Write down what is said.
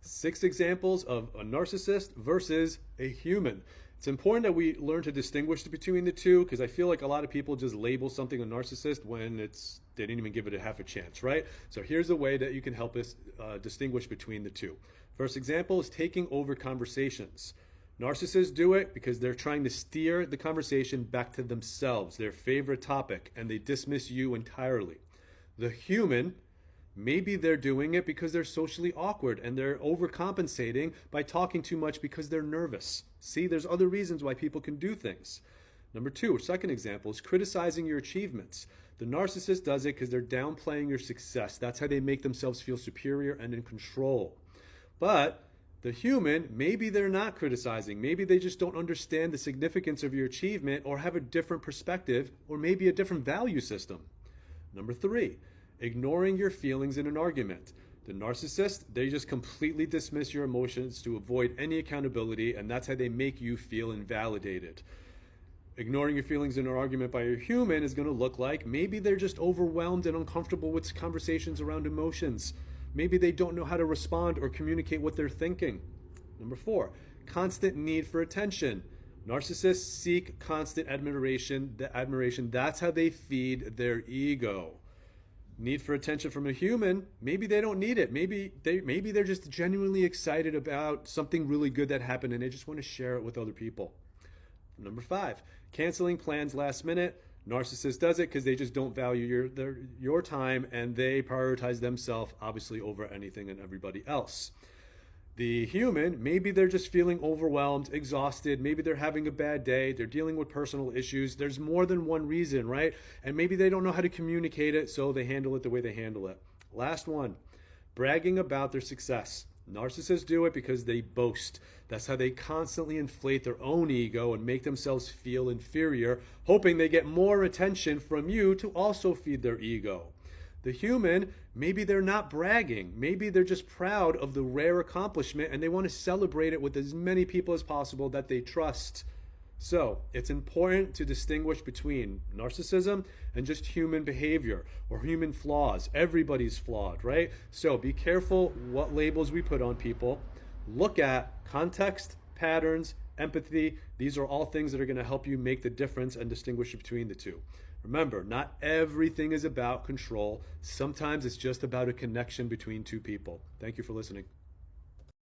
6 examples of a narcissist versus a human. It's important that we learn to distinguish between the two, because I feel like a lot of people just label something a narcissist when they didn't even give it a half a chance, right? So here's a way that you can help us distinguish between the two. First example is taking over conversations. Narcissists do it because they're trying to steer the conversation back to themselves, their favorite topic, and they dismiss you entirely. The human, maybe they're doing it because they're socially awkward and they're overcompensating by talking too much because they're nervous. See, there's other reasons why people can do things. Number 2, or second example, is criticizing your achievements. The narcissist does it because they're downplaying your success. That's how they make themselves feel superior and in control. But the human, maybe they're not criticizing. Maybe they just don't understand the significance of your achievement or have a different perspective or maybe a different value system. Number 3, ignoring your feelings in an argument. The narcissist, they just completely dismiss your emotions to avoid any accountability, and that's how they make you feel invalidated. Ignoring your feelings in an argument by a human is going to look like maybe they're just overwhelmed and uncomfortable with conversations around emotions. Maybe they don't know how to respond or communicate what they're thinking. Number 4, constant need for attention. Narcissists seek constant admiration. That's how they feed their ego. Need for attention from a human, maybe they don't need it. Maybe they're just genuinely excited about something really good that happened and they just want to share it with other people. Number 5, canceling plans last minute. Narcissist does it because they just don't value your time and they prioritize themselves obviously over anything and everybody else. The human, maybe they're just feeling overwhelmed, exhausted, maybe they're having a bad day, they're dealing with personal issues. There's more than one reason, right? And maybe they don't know how to communicate it, so they handle it the way they handle it. Last one, bragging about their success. Narcissists do it because they boast. That's how they constantly inflate their own ego and make themselves feel inferior, hoping they get more attention from you to also feed their ego. The human, maybe they're not bragging. Maybe they're just proud of the rare accomplishment and they want to celebrate it with as many people as possible that they trust. So it's important to distinguish between narcissism and just human behavior or human flaws. Everybody's flawed, right? So be careful what labels we put on people. Look at context, patterns, empathy. These are all things that are going to help you make the difference and distinguish between the two. Remember, not everything is about control. Sometimes it's just about a connection between two people. Thank you for listening.